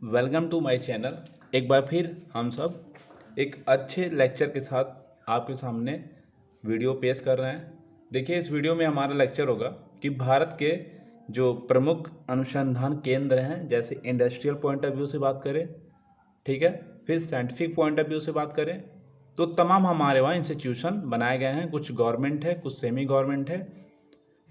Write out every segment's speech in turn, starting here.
Welcome to my channel. एक बार फिर हम सब एक अच्छे लेक्चर के साथ आपके सामने वीडियो पेश कर रहे हैं। देखिए, इस वीडियो में हमारा लेक्चर होगा कि भारत के जो प्रमुख अनुसंधान केंद्र हैं, जैसे इंडस्ट्रियल पॉइंट ऑफ व्यू से बात करें, ठीक है, फिर साइंटिफिक पॉइंट ऑफ व्यू से बात करें, तो तमाम हमारे वहाँ इंस्टीट्यूशन बनाए गए हैं। कुछ गवर्नमेंट है, कुछ सेमी गवर्नमेंट है।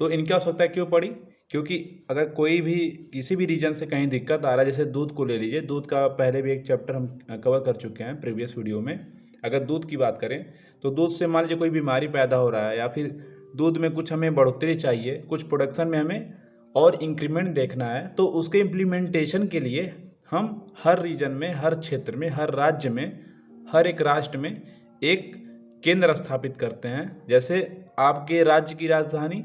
तो इनकी आवश्यकता क्यों पड़ी? क्योंकि अगर कोई भी किसी भी रीजन से कहीं दिक्कत आ रहा है, जैसे दूध को ले लीजिए, दूध का पहले भी एक चैप्टर हम कवर कर चुके हैं प्रीवियस वीडियो में। अगर दूध की बात करें तो दूध से मान लीजिए कोई बीमारी पैदा हो रहा है, या फिर दूध में कुछ हमें बढ़ोतरी चाहिए, कुछ प्रोडक्शन में हमें और इंक्रीमेंट देखना है, तो उसके इम्प्लीमेंटेशन के लिए हम हर रीजन में, हर क्षेत्र में, हर राज्य में, हर एक राष्ट्र में एक केंद्र स्थापित करते हैं। जैसे आपके राज्य की राजधानी,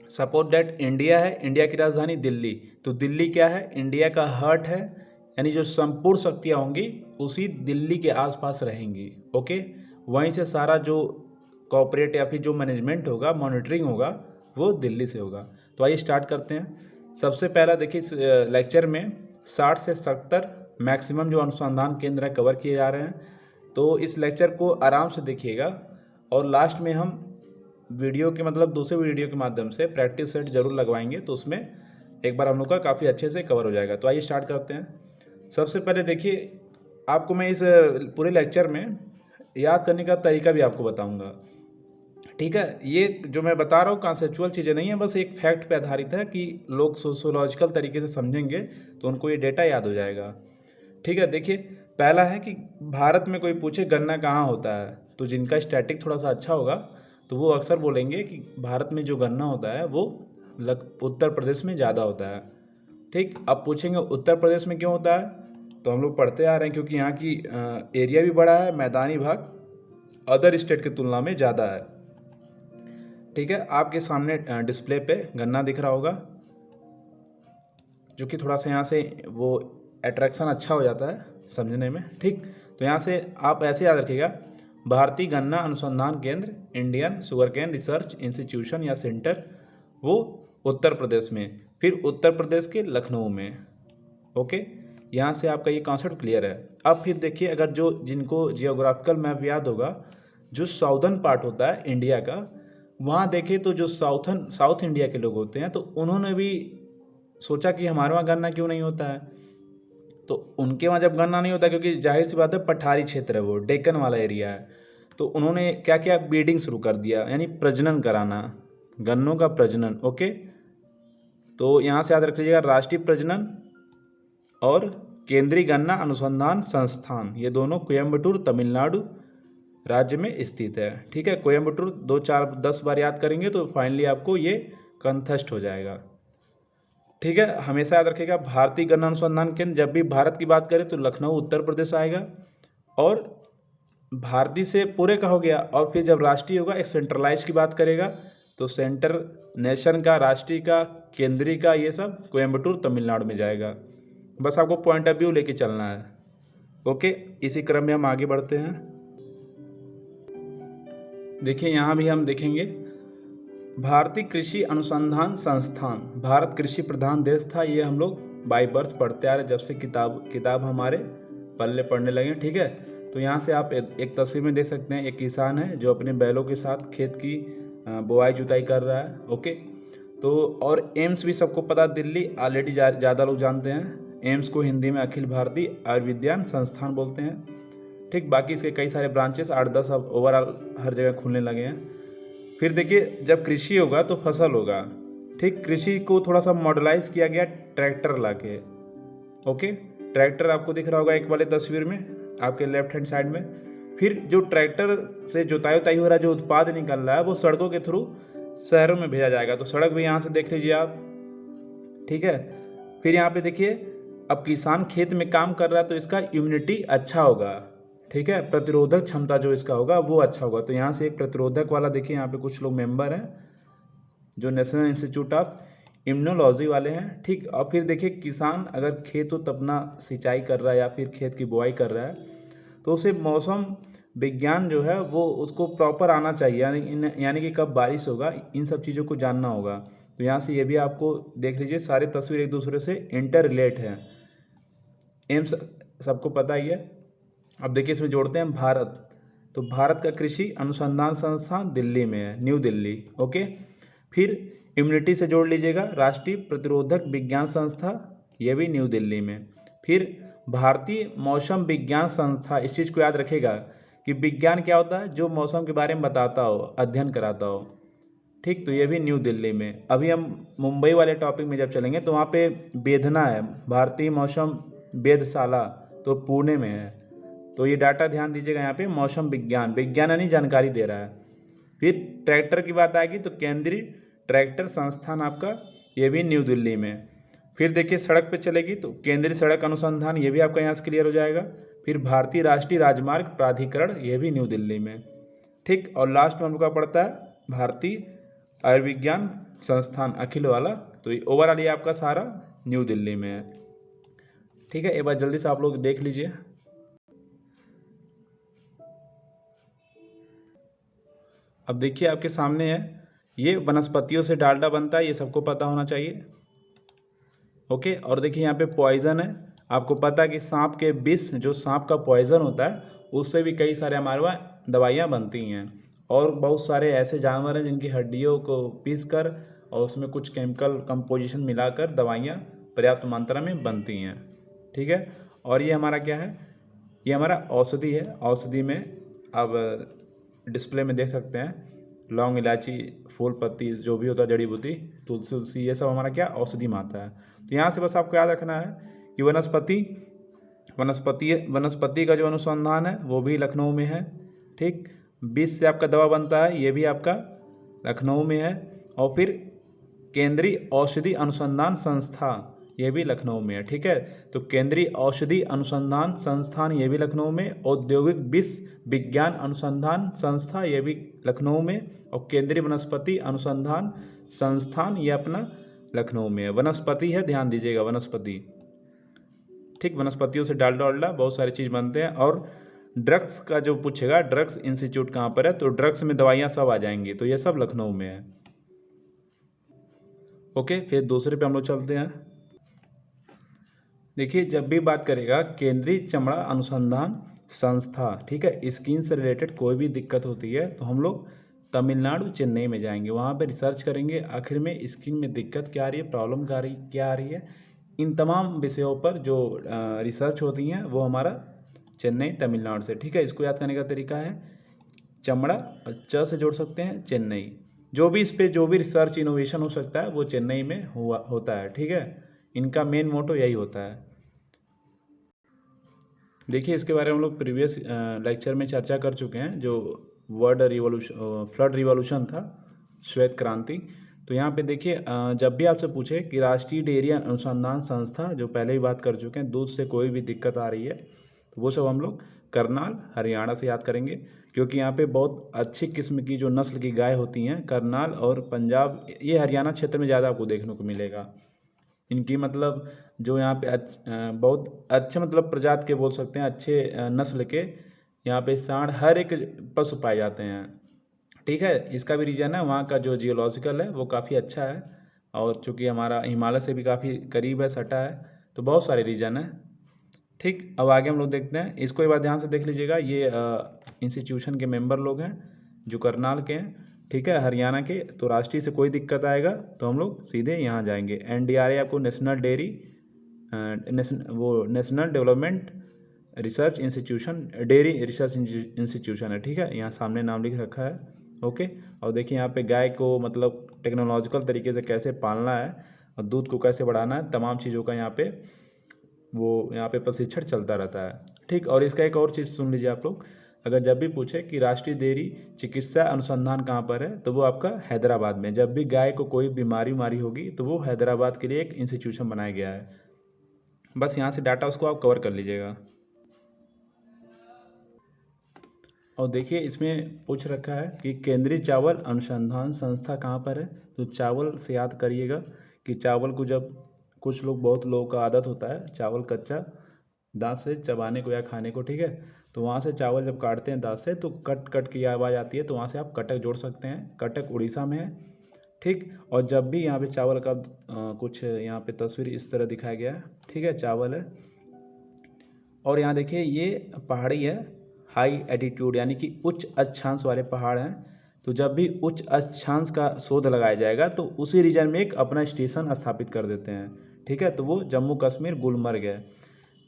सपोज दैट इंडिया है, इंडिया की राजधानी दिल्ली, तो दिल्ली क्या है? इंडिया का हार्ट है, यानी जो संपूर्ण शक्तियाँ होंगी उसी दिल्ली के आसपास रहेंगी। ओके, वहीं से सारा जो कॉर्पोरेट या फिर जो मैनेजमेंट होगा, मॉनिटरिंग होगा, वो दिल्ली से होगा। तो आइए स्टार्ट करते हैं। सबसे पहला देखिए, इस लेक्चर में 60 से 70 मैक्सिमम जो अनुसंधान केंद्र है कवर किए जा रहे हैं। तो इस लेक्चर को आराम से देखिएगा, और लास्ट में हम वीडियो के मतलब दूसरे वीडियो के माध्यम से प्रैक्टिस सेट जरूर लगवाएंगे, तो उसमें एक बार हम लोग का काफ़ी अच्छे से कवर हो जाएगा। तो आइए स्टार्ट करते हैं। सबसे पहले देखिए, आपको मैं इस पूरे लेक्चर में याद करने का तरीका भी आपको बताऊंगा, ठीक है। ये जो मैं बता रहा हूँ कॉन्सेप्चुअल चीज़ें नहीं है, बस एक फैक्ट पे आधारित है कि लोग सोशोलॉजिकल तरीके से समझेंगे तो उनको ये डेटा याद हो जाएगा, ठीक है। देखिए, पहला है कि भारत में कोई पूछे गन्ना कहाँ होता है, तो जिनका स्टैटिक थोड़ा सा अच्छा होगा तो वो अक्सर बोलेंगे कि भारत में जो गन्ना होता है वो उत्तर प्रदेश में ज़्यादा होता है, ठीक। अब पूछेंगे उत्तर प्रदेश में क्यों होता है, तो हम लोग पढ़ते आ रहे हैं क्योंकि यहाँ की एरिया भी बड़ा है, मैदानी भाग अदर स्टेट की तुलना में ज़्यादा है, ठीक है। आपके सामने डिस्प्ले पे गन्ना दिख रहा होगा, जो कि थोड़ा सा यहाँ से वो अट्रैक्शन अच्छा हो जाता है समझने में, ठीक। तो यहाँ से आप ऐसे याद रखिएगा, भारतीय गन्ना अनुसंधान केंद्र, Indian sugar cane research institution या सेंटर, वो उत्तर प्रदेश में, फिर उत्तर प्रदेश के लखनऊ में। ओके, यहाँ से आपका ये कॉन्सेप्ट क्लियर है। अब फिर देखिए, अगर जो जिनको जियोग्राफिकल मैप याद होगा, जो साउदर्न पार्ट होता है इंडिया का, वहाँ देखें तो जो साउथ इंडिया के लोग होते हैं, तो उन्होंने भी सोचा कि हमारे वहाँ गन्ना क्यों नहीं होता है। तो उनके वहाँ जब गन्ना नहीं होता, क्योंकि जाहिर सी बात है पठारी क्षेत्र है, वो डेक्कन वाला एरिया है, तो उन्होंने क्या किया, ब्रीडिंग शुरू कर दिया, यानी प्रजनन कराना, गन्नों का प्रजनन। ओके, तो यहाँ से याद रख लीजिएगा, राष्ट्रीय प्रजनन और केंद्रीय गन्ना अनुसंधान संस्थान, ये दोनों कोयम्बटूर तमिलनाडु राज्य में स्थित है, ठीक है। कोयम्बटूर 2 4 10 बार याद करेंगे तो फाइनली आपको ये कंठस्थ हो जाएगा, ठीक है। हमेशा याद रखिएगा, भारतीय गन्ना अनुसंधान केंद्र, जब भी भारत की बात करें तो लखनऊ उत्तर प्रदेश आएगा, और भारतीय से पूरे का हो गया। और फिर जब राष्ट्रीय होगा, एक सेंट्रलाइज की बात करेगा, तो सेंटर नेशन का, राष्ट्रीय का, केंद्रीय का, ये सब कोयम्बटूर तमिलनाडु में जाएगा। बस आपको पॉइंट ऑफ व्यू लेके चलना है। ओके, इसी क्रम में हम आगे बढ़ते हैं। देखिए, यहाँ भी हम देखेंगे, भारतीय कृषि अनुसंधान संस्थान, भारत कृषि प्रधान देश था, ये हम लोग बाय बर्थ पढ़ते आ रहे जब से किताब हमारे पल्ले पढ़ने लगे, ठीक है। तो यहाँ से आप एक तस्वीर में देख सकते हैं, एक किसान है जो अपने बैलों के साथ खेत की बुआई जुताई कर रहा है। ओके, तो और एम्स भी सबको पता, दिल्ली ऑलरेडी ज़्यादा लोग जानते हैं। एम्स को हिंदी में अखिल भारतीय आयुर्विज्ञान संस्थान बोलते हैं, ठीक। बाकी इसके कई सारे ब्रांचेस 8-10 अब ओवरऑल हर जगह खुलने लगे हैं। फिर देखिए, जब कृषि होगा तो फसल होगा, ठीक। कृषि को थोड़ा सा मॉडलाइज किया गया ट्रैक्टर लाके। ओके, ट्रैक्टर आपको दिख रहा होगा एक वाले तस्वीर में आपके लेफ्ट हैंड साइड में। फिर जो ट्रैक्टर से जोताई हो रहा है, जो उत्पाद निकल रहा है, वो सड़कों के थ्रू शहरों में भेजा जाएगा। तो सड़क भी यहाँ से देख लीजिए आप, ठीक है। फिर यहाँ पे देखिए, अब किसान खेत में काम कर रहा है तो इसका इम्यूनिटी अच्छा होगा, ठीक है। प्रतिरोधक क्षमता जो इसका होगा वो अच्छा होगा। तो यहाँ से एक प्रतिरोधक वाला देखिए, यहाँ पे कुछ लोग मेंबर हैं जो नेशनल इंस्टीट्यूट ऑफ इम्यूनोलॉजी वाले हैं, ठीक। और फिर देखिए, किसान अगर खेत तो अपना सिंचाई कर रहा है या फिर खेत की बुआई कर रहा है, तो उसे मौसम विज्ञान जो है वो उसको प्रॉपर आना चाहिए, यानी कि कब बारिश होगा, इन सब चीज़ों को जानना होगा। तो यहाँ से ये भी आपको देख लीजिए, सारे तस्वीर एक दूसरे से इंटर रिलेट हैं। एम्स सबको पता ही है। अब देखिए इसमें जोड़ते हैं भारत, तो भारत का कृषि अनुसंधान संस्थान दिल्ली में है, न्यू दिल्ली। ओके, फिर इम्यूनिटी से जोड़ लीजिएगा, राष्ट्रीय प्रतिरोधक विज्ञान संस्था, ये भी न्यू दिल्ली में। फिर भारतीय मौसम विज्ञान संस्था, इस चीज़ को याद रखेगा कि विज्ञान क्या होता है, जो मौसम के बारे में बताता हो, अध्ययन कराता हो, ठीक, तो ये भी न्यू दिल्ली में। अभी हम मुंबई वाले टॉपिक में जब चलेंगे तो वहाँ पे वेधना है, भारतीय मौसम वेधशाला, तो पुणे में है। तो ये डाटा ध्यान दीजिएगा, यहाँ पे मौसम विज्ञान, विज्ञान यानी जानकारी दे रहा है। फिर ट्रैक्टर की बात आएगी तो केंद्रीय ट्रैक्टर संस्थान आपका, ये भी न्यू दिल्ली में। फिर देखिए सड़क पे चलेगी तो केंद्रीय सड़क अनुसंधान, ये भी आपका यहाँ से क्लियर हो जाएगा। फिर भारतीय राष्ट्रीय राजमार्ग प्राधिकरण, ये भी न्यू दिल्ली में, ठीक। और लास्ट में हम लोग का पड़ता है भारतीय आयुर्विज्ञान संस्थान अखिल वाला, तो ये ओवरऑल ये आपका सारा न्यू दिल्ली में है, ठीक है। एक बार जल्दी से आप लोग देख लीजिए। अब देखिए आपके सामने है, ये वनस्पतियों से डालडा बनता है, ये सबको पता होना चाहिए। ओके, और देखिए यहाँ पे पॉइजन है, आपको पता है कि सांप के विष, जो सांप का पॉइजन होता है, उससे भी कई सारे हमारे वहाँ दवाइयाँ बनती हैं। और बहुत सारे ऐसे जानवर हैं जिनकी हड्डियों को पीस कर और उसमें कुछ केमिकल कंपोजिशन मिलाकर दवाइयाँ पर्याप्त मात्रा में बनती हैं, ठीक है। और ये हमारा क्या है, ये हमारा औषधि है। औषधि में अब डिस्प्ले में देख सकते हैं, लौंग, इलायची, फूल पत्ती, जो भी होता है, जड़ी बूटी, तुलसी उलसी, ये सब हमारा क्या औषधि में आता है। तो यहाँ से बस आपको याद रखना है कि वनस्पति का जो अनुसंधान है वो भी लखनऊ में है, ठीक। बीज से आपका दवा बनता है, ये भी आपका लखनऊ में है। और फिर केंद्रीय औषधि अनुसंधान संस्था, ये भी लखनऊ में है, ठीक है। तो केंद्रीय औषधि अनुसंधान संस्थान, ये भी लखनऊ में। औद्योगिक विष विज्ञान अनुसंधान संस्था, ये भी लखनऊ में। और केंद्रीय वनस्पति अनुसंधान संस्थान, ये अपना लखनऊ में है। वनस्पति है, ध्यान दीजिएगा, वनस्पति, ठीक। वनस्पतियों से डालडा वालडा बहुत सारी चीज़ बनते हैं। और ड्रग्स का जो पूछेगा, ड्रग्स इंस्टीट्यूट कहाँ पर है, तो ड्रग्स में दवाइयाँ सब आ जाएंगी, तो ये सब लखनऊ में है। ओके, फिर दूसरे पे हम लोग चलते हैं। देखिए जब भी बात करेगा केंद्रीय चमड़ा अनुसंधान संस्था, ठीक है, स्किन से रिलेटेड कोई भी दिक्कत होती है तो हम लोग तमिलनाडु चेन्नई में जाएंगे, वहाँ पे रिसर्च करेंगे आखिर में स्किन में दिक्कत क्या आ रही है, प्रॉब्लम क्या आ रही है। इन तमाम विषयों पर जो रिसर्च होती हैं वो हमारा चेन्नई तमिलनाडु से, ठीक है। इसको याद करने का तरीका है, चमड़ा च से जोड़ सकते हैं चेन्नई। जो भी इस पर जो भी रिसर्च इनोवेशन हो सकता है वो चेन्नई में होता है, ठीक है। इनका मेन मोटो यही होता है। देखिए इसके बारे में हम लोग प्रीवियस लेक्चर में चर्चा कर चुके हैं, जो फ्लड रिवॉल्यूशन था, श्वेत क्रांति। तो यहाँ पे देखिए जब भी आपसे पूछे कि राष्ट्रीय डेयरी अनुसंधान संस्था, जो पहले ही बात कर चुके हैं, दूध से कोई भी दिक्कत आ रही है तो वो सब हम लोग करनाल हरियाणा से याद करेंगे, क्योंकि यहाँ पे बहुत अच्छी किस्म की जो नस्ल की गाय होती हैं, करनाल और पंजाब, ये हरियाणा क्षेत्र में ज़्यादा आपको देखने को मिलेगा। इनकी मतलब जो यहाँ पे बहुत अच्छे मतलब प्रजाति के बोल सकते हैं, अच्छे नस्ल के यहाँ पे सांड हर एक पशु पाए जाते हैं, ठीक है। इसका भी रीज़न है, वहाँ का जो जियोलॉजिकल है वो काफ़ी अच्छा है, और चूँकि हमारा हिमालय से भी काफ़ी करीब है, सटा है, तो बहुत सारे रीज़न है, ठीक। अब आगे हम लोग देखते हैं, इसको एक बार ध्यान से देख लीजिएगा। ये इंस्टीट्यूशन के मेंबर लोग हैं जो करनाल के हैं, ठीक है, हरियाणा के। तो राष्ट्रीय से कोई दिक्कत आएगा तो हम लोग सीधे यहाँ जाएंगे। NDRA आपको national national development research institution, dairy research institution है, ठीक है, यहाँ सामने नाम लिख रखा है। ओके, और देखिए यहाँ पे गाय को मतलब टेक्नोलॉजिकल तरीके से कैसे पालना है और दूध को कैसे बढ़ाना है, तमाम चीज़ों का यहाँ पे प्रशिक्षण चलता रहता है, ठीक। और इसका एक और चीज़ सुन लीजिए आप लोग, अगर जब भी पूछे कि राष्ट्रीय डेयरी चिकित्सा अनुसंधान कहाँ पर है, तो वो आपका हैदराबाद में। जब भी गाय को कोई बीमारी होगी तो वो हैदराबाद के लिए एक इंस्टीट्यूशन बनाया गया है। बस यहाँ से डाटा उसको आप कवर कर लीजिएगा। और देखिए इसमें पूछ रखा है कि केंद्रीय चावल अनुसंधान संस्था कहाँ पर है, तो चावल से याद करिएगा कि चावल को जब बहुत लोगों का आदत होता है चावल कच्चा दांत से चबाने को या खाने को, ठीक है, तो वहाँ से चावल जब काटते हैं दांत से तो कट कट की आवाज़ आती है, तो वहाँ से आप कटक जोड़ सकते हैं। कटक उड़ीसा में है, ठीक। और जब भी यहाँ पे चावल का कुछ यहाँ पे तस्वीर इस तरह दिखाया गया है, ठीक है, चावल है, और यहाँ देखिए ये पहाड़ी है, हाई एल्टीट्यूड यानी कि उच्च अक्षांश वाले पहाड़ हैं। तो जब भी उच्च अक्षांश का शोध लगाया जाएगा तो उसी रीजन में एक अपना स्टेशन स्थापित कर देते हैं। ठीक है, तो वो जम्मू कश्मीर गुलमर्ग है।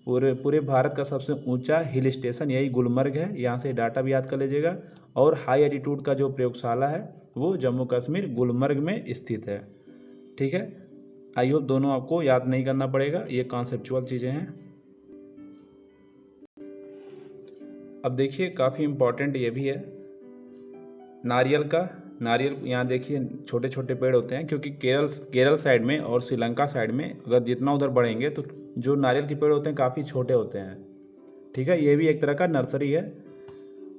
पूरे पूरे भारत का सबसे ऊंचा हिल स्टेशन यही गुलमर्ग है। यहाँ से डाटा भी याद कर लीजिएगा। और हाई एल्टीट्यूड का जो प्रयोगशाला है वो जम्मू कश्मीर गुलमर्ग में स्थित है। ठीक है, आई होप दोनों आपको याद नहीं करना पड़ेगा, ये कॉन्सेप्चुअल चीज़ें हैं। अब देखिए काफ़ी इम्पोर्टेंट ये भी है नारियल का। नारियल यहाँ देखिए छोटे छोटे पेड़ होते हैं, क्योंकि केरल साइड में और श्रीलंका साइड में अगर जितना उधर बढ़ेंगे तो जो नारियल के पेड़ होते हैं काफ़ी छोटे होते हैं। ठीक है, ये भी एक तरह का नर्सरी है।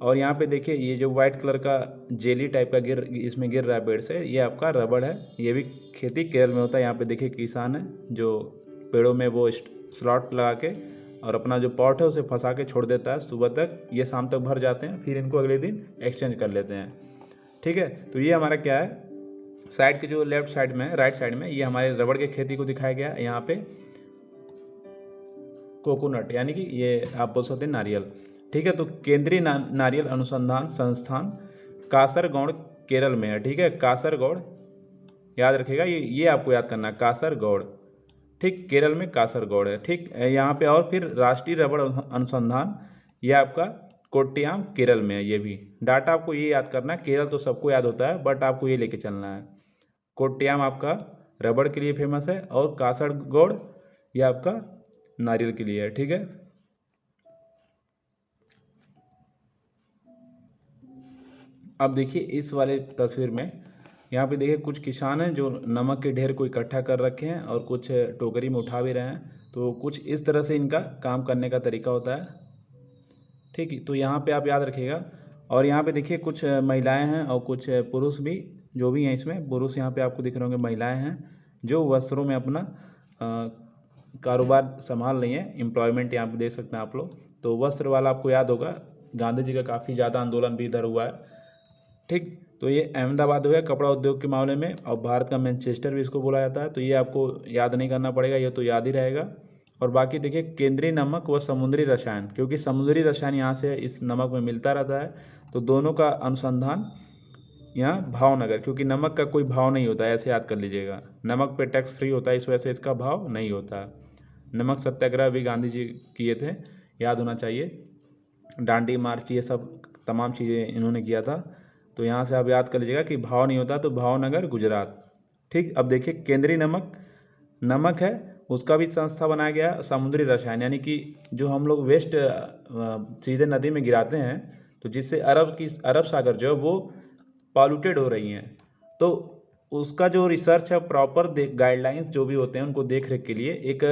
और यहाँ पे देखिए ये जो वाइट कलर का जेली टाइप का इसमें गिर रहा है पेड़ से, ये आपका रबड़ है। ये भी खेती केरल में होता है। यहाँ पे देखिए किसान है जो पेड़ों में वो स्लॉट लगा के और अपना जो पॉट है उसे फंसा के छोड़ देता है। सुबह तक ये शाम तक भर जाते हैं, फिर इनको अगले दिन एक्सचेंज कर लेते हैं। ठीक है, तो ये हमारा क्या है, साइड के जो लेफ्ट साइड में राइट साइड में ये हमारे रबड़ के खेती को दिखाया गया है। यहाँ पे कोकोनट यानी कि ये आप बोल सकते हैं नारियल। ठीक है, तो केंद्रीय नारियल अनुसंधान संस्थान कासरगोड केरल में है। ठीक है, कासरगोड याद रखिएगा, ये आपको याद करना है, कासरगोड। ठीक, केरल में कासरगोड है। ठीक, यहाँ पे और फिर राष्ट्रीय रबड़ अनुसंधान ये आपका कोट्टयम केरल में है। ये भी डाटा आपको ये याद करना है। केरल तो सबको याद होता है, बट आपको ये लेके चलना है। कोट्टयम आपका रबड़ के लिए फेमस है और कासरगोड ये आपका नारियल के लिए है। ठीक है, अब देखिए इस वाले तस्वीर में यहाँ पे देखिए कुछ किसान हैं जो नमक के ढेर को इकट्ठा कर रखे हैं और कुछ टोकरी में उठा भी रहे हैं। तो कुछ इस तरह से इनका काम करने का तरीका होता है। ठीक है, तो यहाँ पे आप याद रखिएगा। और यहाँ पे देखिए कुछ महिलाएं हैं और कुछ पुरुष भी जो भी हैं। इसमें पुरुष यहाँ पे आपको दिख रहे होंगे, महिलाएं हैं जो वस्त्रों में अपना कारोबार संभाल रही हैं। एम्प्लॉयमेंट यहाँ पे देख सकते हैं आप लोग। तो वस्त्र वाला आपको याद होगा, गांधी जी का काफ़ी ज़्यादा आंदोलन भी इधर हुआ है। ठीक, तो ये अहमदाबाद हो गया कपड़ा उद्योग के मामले में, और भारत का मैनचेस्टर भी इसको बोला जाता है। तो ये आपको याद नहीं करना पड़ेगा, ये तो याद ही रहेगा। और बाकी देखिए केंद्रीय नमक व समुद्री रसायन, क्योंकि समुद्री रसायन यहाँ से इस नमक में मिलता रहता है। तो दोनों का अनुसंधान यहाँ भावनगर, क्योंकि नमक का कोई भाव नहीं होता है, ऐसे याद कर लीजिएगा। नमक पे टैक्स फ्री होता है, इस वजह से इसका भाव नहीं होता। नमक सत्याग्रह भी गांधी जी किए थे, याद होना चाहिए। डांडी मार्च ये सब तमाम चीज़ें इन्होंने किया था। तो यहाँ से आप याद कर लीजिएगा कि भाव नहीं होता, तो भावनगर गुजरात। ठीक, अब देखिए केंद्रीय नमक है, उसका भी संस्था बनाया गया। समुद्री रसायन यानी कि जो हम लोग वेस्ट सीधे नदी में गिराते हैं, तो जिससे अरब सागर जो है वो पॉल्यूटेड हो रही हैं। तो उसका जो रिसर्च है प्रॉपर गाइडलाइंस जो भी होते हैं उनको देख रेख के लिए एक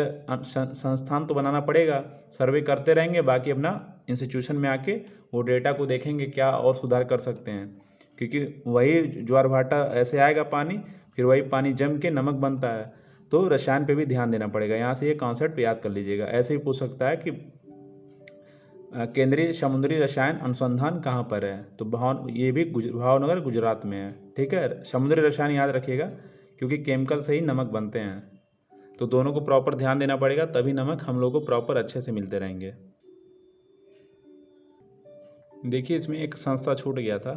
संस्थान तो बनाना पड़ेगा। सर्वे करते रहेंगे, बाकी अपना इंस्टीट्यूशन में आके वो डेटा को देखेंगे क्या और सुधार कर सकते हैं। क्योंकि वही ज्वार भाटा ऐसे आएगा पानी, फिर वही पानी जम के नमक बनता है। तो रसायन पे भी ध्यान देना पड़ेगा। यहाँ से ये कॉन्सेप्ट याद कर लीजिएगा। ऐसे ही पूछ सकता है कि केंद्रीय समुद्री रसायन अनुसंधान कहाँ पर है, तो ये भी भावनगर गुजरात में है। ठीक है, समुद्री रसायन याद रखिएगा, क्योंकि केमिकल से ही नमक बनते हैं। तो दोनों को प्रॉपर ध्यान देना पड़ेगा, तभी नमक हम लोग को प्रॉपर अच्छे से मिलते रहेंगे। देखिए इसमें एक संस्था छूट गया था,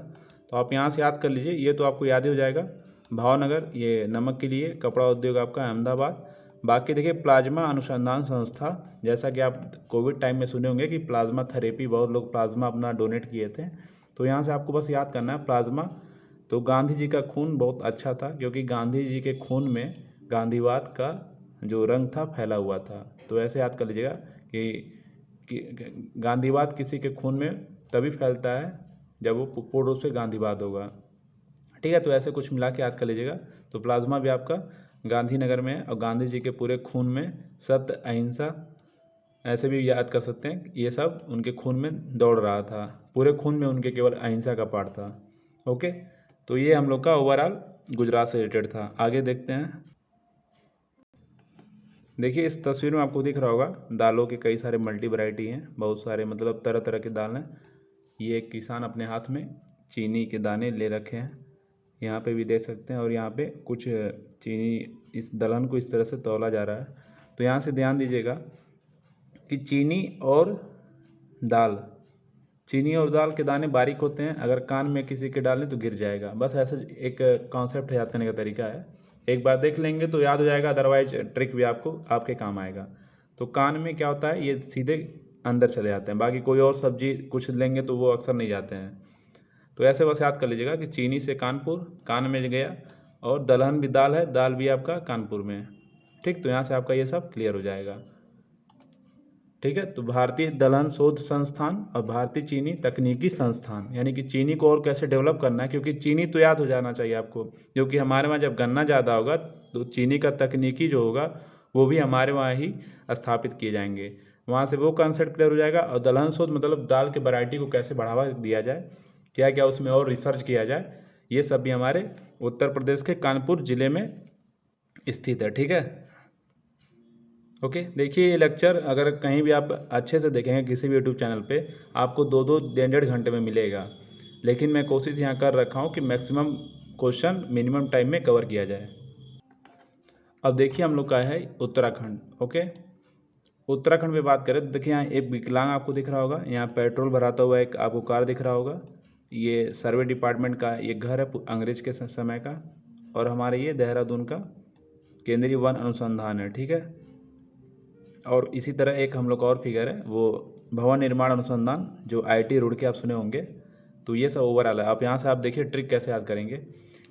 तो आप यहाँ से याद कर लीजिए, ये तो आपको याद ही हो जाएगा। भावनगर ये नमक के लिए, कपड़ा उद्योग आपका अहमदाबाद। बाकी देखिए प्लाज्मा अनुसंधान संस्था, जैसा कि आप कोविड टाइम में सुने होंगे कि प्लाज्मा थेरेपी, बहुत लोग प्लाज्मा अपना डोनेट किए थे। तो यहाँ से आपको बस याद करना है प्लाज्मा। तो गांधी जी का खून बहुत अच्छा था, क्योंकि गांधी जी के खून में गांधीवाद का जो रंग था फैला हुआ था। तो ऐसे याद कर लीजिएगा कि गांधीवाद किसी के खून में तभी फैलता है जब वो पूर्ण रूप से गांधीवाद होगा। ठीक है, तो ऐसे कुछ मिला के याद कर लीजिएगा। तो प्लाज्मा भी आपका गांधीनगर में है, और गांधी जी के पूरे खून में सत्य अहिंसा, ऐसे भी याद कर सकते हैं। ये सब उनके खून में दौड़ रहा था, पूरे खून में उनके केवल अहिंसा का पार्ट था। ओके, तो ये हम लोग का ओवरऑल गुजरात से रिलेटेड था। आगे देखते हैं। देखिए इस तस्वीर में आपको दिख रहा होगा दालों के कई सारे मल्टी वैरायटी हैं, बहुत सारे मतलब तरह तरह के दाल हैं। ये एक किसान अपने हाथ में चीनी के दाने ले रखे हैं, यहाँ पे भी देख सकते हैं। और यहाँ पे कुछ चीनी, इस दलहन को इस तरह से तौला जा रहा है। तो यहाँ से ध्यान दीजिएगा कि चीनी और दाल के दाने बारीक होते हैं, अगर कान में किसी के डालें तो गिर जाएगा। बस ऐसा एक कॉन्सेप्ट याद करने का तरीका है। एक बार देख लेंगे तो याद हो जाएगा, अदरवाइज ट्रिक भी आपको आपके काम आएगा। तो कान में क्या होता है, ये सीधे अंदर चले जाते हैं, बाकी कोई और सब्जी कुछ लेंगे तो वो अक्सर नहीं जाते हैं। तो ऐसे बस याद कर लीजिएगा कि चीनी से कानपुर, कान में गया, और दलहन भी दाल है, दाल भी आपका कानपुर में है। ठीक, तो यहाँ से आपका ये सब क्लियर हो जाएगा। ठीक है, तो भारतीय दलहन शोध संस्थान और भारतीय चीनी तकनीकी संस्थान, यानी कि चीनी को और कैसे डेवलप करना है, क्योंकि चीनी तो याद हो जाना चाहिए आपको, क्योंकि हमारे वहाँ जब गन्ना ज़्यादा होगा तो चीनी का तकनीकी जो होगा वो भी हमारे वहाँ ही स्थापित किए जाएंगे, वहाँ से वो कॉन्सेप्ट क्लियर हो जाएगा। और दलहन शोध मतलब दाल के वैरायटी को कैसे बढ़ावा दिया जाए, क्या क्या उसमें और रिसर्च किया जाए, ये सब भी हमारे उत्तर प्रदेश के कानपुर ज़िले में स्थित है। ठीक है, ओके। देखिए ये लेक्चर अगर कहीं भी आप अच्छे से देखेंगे किसी भी यूट्यूब चैनल पे, आपको 2-2 1.5 घंटे में मिलेगा, लेकिन मैं कोशिश यहाँ कर रखा हूँ कि मैक्सिमम क्वेश्चन मिनिमम टाइम में कवर किया जाए। अब देखिए हम लोग का है उत्तराखंड। ओके, उत्तराखंड में बात करें तो देखिए यहाँ एक विकलांग आपको दिख रहा होगा, यहाँ पेट्रोल भराता हुआ एक आपको कार दिख रहा होगा, ये सर्वे डिपार्टमेंट का ये घर है अंग्रेज के समय का, और हमारे ये देहरादून का केंद्रीय वन अनुसंधान है। ठीक है, और इसी तरह एक हम लोग का और फिगर है, वो भवन निर्माण अनुसंधान जो IIT रुड़की आप सुने होंगे। तो ये सब ओवरऑल है। आप यहाँ से आप देखिए ट्रिक कैसे याद करेंगे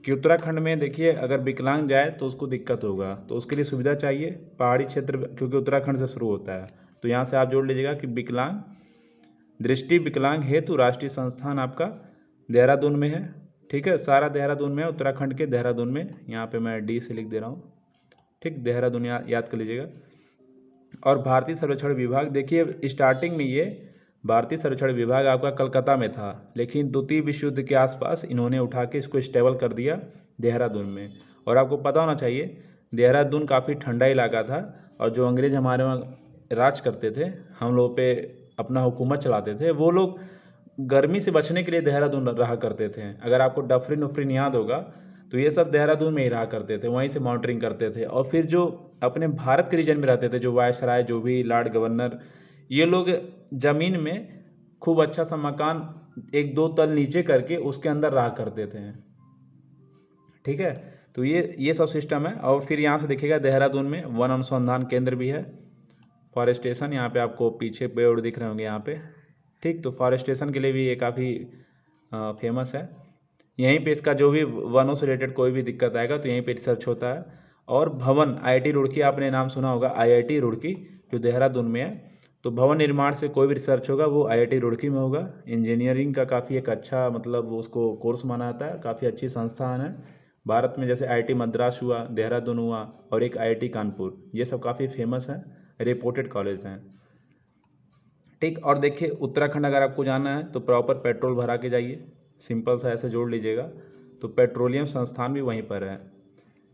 कि उत्तराखंड में देखिए अगर विकलांग जाए तो उसको दिक्कत होगा, तो उसके लिए सुविधा चाहिए पहाड़ी क्षेत्र, क्योंकि उत्तराखंड से शुरू होता है। तो यहाँ से आप जोड़ लीजिएगा कि विकलांग, दृष्टि विकलांग हेतु राष्ट्रीय संस्थान आपका देहरादून में है। ठीक है, सारा देहरादून में है, उत्तराखंड के देहरादून में। यहाँ पे मैं D से लिख दे रहा हूँ। ठीक, देहरादून याद कर लीजिएगा। और भारतीय सर्वेक्षण विभाग, देखिए स्टार्टिंग में ये भारतीय सर्वेक्षण विभाग आपका कलकत्ता में था, लेकिन द्वितीय विश्व युद्ध के आसपास इन्होंने उठा के इसको स्टेबल कर दिया देहरादून में। और आपको पता होना चाहिए देहरादून काफ़ी ठंडा इलाका था, और जो अंग्रेज़ हमारे वहाँ राज करते थे, हम लोग पे अपना हुकूमत चलाते थे, वो लोग गर्मी से बचने के लिए देहरादून रहा करते थे। अगर आपको डफरिन उफरिन याद होगा तो ये सब देहरादून में ही रहा करते थे, वहीं से मॉनिटरिंग करते थे। और फिर जो अपने भारत के रीजन में रहते थे, जो वायसराय, जो भी लॉर्ड गवर्नर, ये लोग ज़मीन में खूब अच्छा सा मकान 1-2 तल नीचे करके उसके अंदर रहा करते थे। ठीक है, तो ये सब सिस्टम है। और फिर यहाँ से देखिएगा देहरादून में वन अनुसंधान केंद्र भी है, फॉरेस्टेशन, यहाँ पे आपको पीछे पेड़ दिख रहे होंगे यहाँ पे। ठीक, तो फॉरेस्टेशन के लिए भी ये काफ़ी फेमस है। यहीं पे इसका जो भी वनों से रिलेटेड कोई भी दिक्कत आएगा तो यहीं पे रिसर्च होता है। और भवन, IIT रुड़की आपने नाम सुना होगा, IIT रुड़की जो देहरादून में है। तो भवन निर्माण से कोई भी रिसर्च होगा वो IIT रुड़की में होगा। इंजीनियरिंग का काफ़ी एक अच्छा मतलब उसको कोर्स माना जाता है, काफ़ी अच्छी संस्थान है भारत में। जैसे IIT मद्रास हुआ, देहरादून हुआ, और एक IIT कानपुर, ये सब काफ़ी फेमस हैं, रेपुटेड कॉलेज हैं। ठीक, और देखिए उत्तराखंड अगर आपको जाना है तो प्रॉपर पेट्रोल भरा के जाइए, सिंपल सा ऐसे जोड़ लीजिएगा। तो पेट्रोलियम संस्थान भी वहीं पर है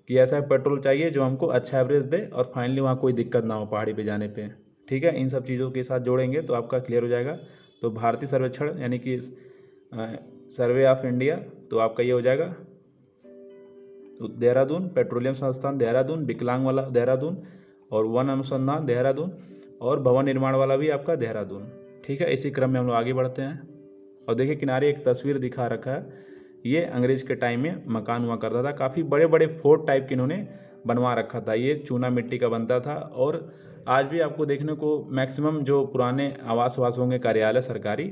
कि ऐसा पेट्रोल चाहिए जो हमको अच्छा एवरेज दे, और फाइनली वहाँ कोई दिक्कत ना हो पहाड़ी पे जाने पे। ठीक है, इन सब चीज़ों के साथ जोड़ेंगे तो आपका क्लियर हो जाएगा। तो भारतीय सर्वेक्षण यानी कि सर्वे ऑफ इंडिया, तो आपका ये हो जाएगा देहरादून, पेट्रोलियम संस्थान देहरादून, विकलांग वाला देहरादून, और वन अनुसंधान देहरादून, और भवन निर्माण वाला भी आपका देहरादून। ठीक है, इसी क्रम में हम लोग आगे बढ़ते हैं। और देखिए किनारे एक तस्वीर दिखा रखा है, ये अंग्रेज के टाइम में मकान हुआ करता था, काफ़ी बड़े बड़े फोर्ट टाइप के इन्होंने बनवा रखा था। ये चूना मिट्टी का बनता था, और आज भी आपको देखने को मैक्सिमम जो पुराने आवास होंगे कार्यालय सरकारी,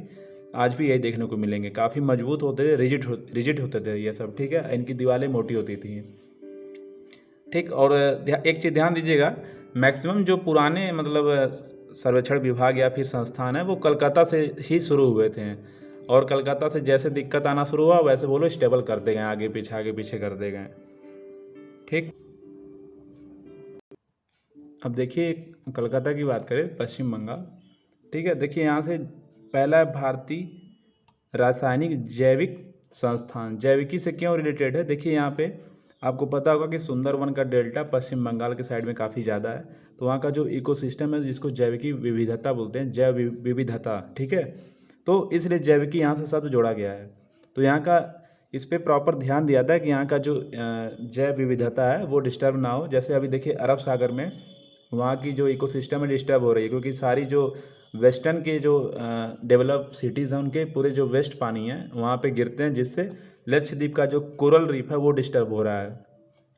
आज भी यही देखने को मिलेंगे। काफ़ी मजबूत होते थे, रिजिड होते थे ये सब। ठीक है, इनकी दीवारें मोटी होती थी। ठीक, और एक चीज़ ध्यान दीजिएगा, मैक्सिमम जो पुराने मतलब सर्वेक्षण विभाग या फिर संस्थान है वो कलकत्ता से ही शुरू हुए थे, और कलकत्ता से जैसे दिक्कत आना शुरू हुआ वैसे वो लोग स्टेबल करते गए, आगे पीछे करते गए। ठीक, अब देखिए कलकत्ता की बात करें, पश्चिम बंगाल। ठीक है, देखिए यहाँ से पहला है भारतीय रासायनिक जैविक संस्थान, जैविकी से क्यों रिलेटेड है। देखिए यहाँ पे आपको पता होगा कि सुंदरवन का डेल्टा पश्चिम बंगाल के साइड में काफ़ी ज़्यादा है, तो वहाँ का जो इकोसिस्टम है जिसको जैविकी विविधता बोलते हैं, जैव विविधता। ठीक है, तो इसलिए जैविकी यहाँ से शब्द जोड़ा गया है। तो यहाँ का इस पर प्रॉपर ध्यान दिया था कि यहाँ का जो जैव विविधता है वो डिस्टर्ब ना हो। जैसे अभी देखिए अरब सागर में वहाँ की जो इकोसिस्टम है डिस्टर्ब हो रही है, क्योंकि सारी जो वेस्टर्न के जो डेवलप सिटीज़ हैं उनके पूरे जो वेस्ट पानी है वहाँ पे गिरते हैं, जिससे लक्षद्वीप का जो कोरल रीफ है वो डिस्टर्ब हो रहा है।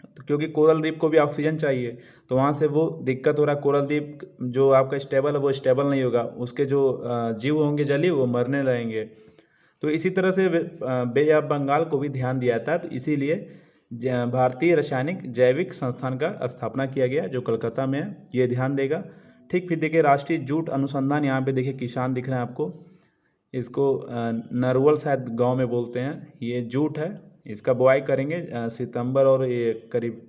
तो क्योंकि कोरल द्वीप को भी ऑक्सीजन चाहिए, तो वहाँ से वो दिक्कत हो रहा है। कोरल द्वीप जो आपका स्टेबल है वो स्टेबल नहीं होगा, उसके जो जीव होंगे जलीय वो मरने लगेंगे। तो इसी तरह से बे ऑफ बंगाल को भी ध्यान दिया जाता है। तो इसीलिए भारतीय रासायनिक जैविक संस्थान का स्थापना किया गया जो कलकत्ता में है, ये ध्यान देगा। ठीक, फिर देखिए राष्ट्रीय जूट अनुसंधान, यहाँ पे देखिए किसान दिख रहे हैं आपको, इसको नरवल शायद गांव में बोलते हैं। ये जूट है, इसका बुआई करेंगे सितंबर, और ये करीब